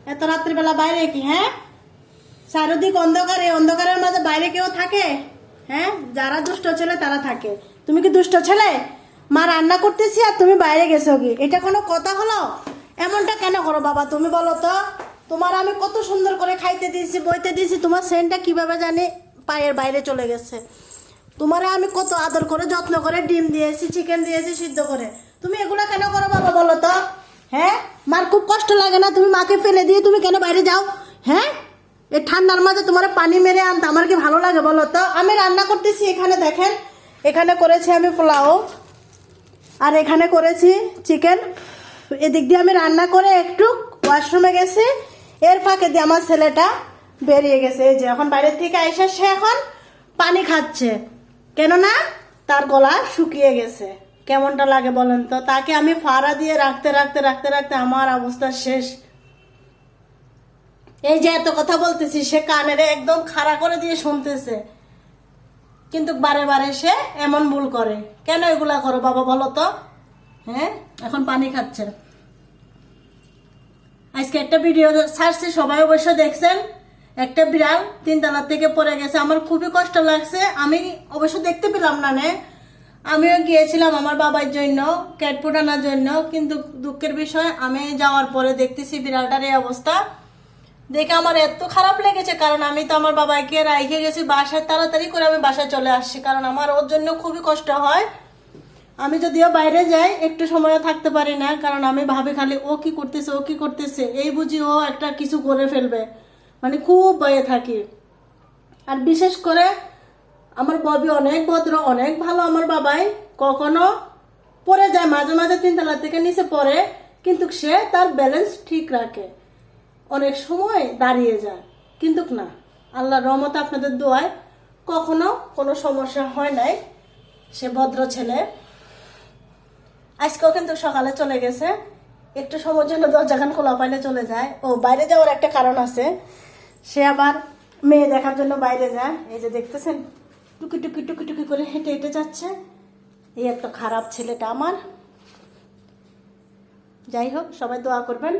এত রাত্রিবেলা বাইরে কি? হ্যাঁ, চারিদিক অন্ধকারে, অন্ধকারের মাঝে বাইরে কেউ থাকে? হ্যাঁ, যারা দুষ্ট ছেলে তারা থাকে। তুমি কি দুষ্ট ছেলে? মা রান্না করতেছি আর তুমি বাইরে গেছো কি? এটা কোনো কথা হলো? এমনটা কেন করো বাবা তুমি বলো তো? তোমার আমি কত সুন্দর করে খাইতে দিয়েছি, বইতে দিয়েছি, তোমার সেন্টটা কিভাবে জানি পায়ের বাইরে চলে গেছে। তোমারে আমি কত আদর করে যত্ন করে ডিম দিয়েছি, চিকেন দিয়েছি সিদ্ধ করে, তুমি এগুলা কেন করো বাবা বলো তো? হ্যাঁ, মার খুব কষ্ট লাগে না? তুমি মাকে ফেলে দিয়ে তুমি কেন বাইরে যাও? হ্যাঁ, এই ঠান্ডার মাঝে তোমার পানি মেরে আনতে আমার কি ভালো লাগে বলো তো? আমি রান্না করতেছি, এখানে দেখেন, এখানে করেছি আমি পোলাও, আর এখানে করেছি চিকেন। এদিক দিয়ে আমি রান্না করে একটু ওয়াশরুমে গেছি, এর ফাঁকে দিয়ে আমার ছেলেটা বেরিয়ে গেছে। এই যে এখন বাইরের থেকে এসে সে এখন পানি খাচ্ছে, কেননা তার গলা শুকিয়ে গেছে। কেমনটা লাগে বলেন তো? তাকে আমি ফাড়া দিয়ে রাখতে রাখতে রাখতে রাখতে আমার অবস্থা শেষ। এই যে এত কথা বলতেছি, সে কানের একদম খাড়া করে দিয়ে শুনতেছে, কিন্তু বারে বারে সে এমন ভুল করে। কেন এগুলা করো বাবা বলো তো? হ্যাঁ, এখন পানি খাচ্ছে। আজকে একটা ভিডিও ছাড়ছি, সবাই অবশ্য দেখছেন। একটা বিড়াল 3 তলা থেকে পড়ে গেছে, আমার খুবই কষ্ট লাগছে। আমি অবশ্য দেখতে পেলাম না, আমিও গিয়েছিলাম আমার বাবার জন্য ক্যাট ফুড আনার জন্য, কিন্তু দুঃখের বিষয় আমি যাওয়ার পরে দেখতেছি বিড়ালটার এই অবস্থা। দেখে আমার এত খারাপ লেগেছে, কারণ আমি তো আমার বাবাকে রাইখে গেছি বাসায়, তাড়াতাড়ি করে আমি বাসায় চলে আসছি, কারণ আমার ওর জন্য খুবই কষ্ট হয়। আমি যদিও বাইরে যাই একটু সময় থাকতে পারি না, কারণ আমি ভাবি খালি ও কি করতেছে, ও কি করতেছে, এই বুঝি ও একটা কিছু করে ফেলবে, মানে খুব ভয়ে থাকি। আর বিশেষ করে আমার ববি অনেক ভদ্র, অনেক ভালো। আমার বাবাই কখনো পড়ে যায়, মাঝে মাঝে 3 তলা থেকে নিচে পড়ে, কিন্তু সে তার ব্যালেন্স ঠিক রাখে, অনেক সময় দাঁড়িয়ে যায়। কিন্তু না, আল্লাহর রহমতে আপনাদের দোয়ায় কখনো কোনো সমস্যা হয় নাই। সে ভদ্র ছেলে। আজকেও কিন্তু সকালে চলে গেছে, একটু সময়ের জন্য দরজাখান খোলা পাইলে চলে যায়। ও বাইরে যাওয়ার একটা কারণ আছে, সে আবার মেয়ে দেখার জন্য বাইরে যায়। এই যে দেখতেছেন, টুকি টুকি টুকি টুকি করে হেঁটে হেঁটে যাচ্ছে। এই এত খারাপ ছেলেটা আমার। যাই হোক, সবাই দোয়া করবেন।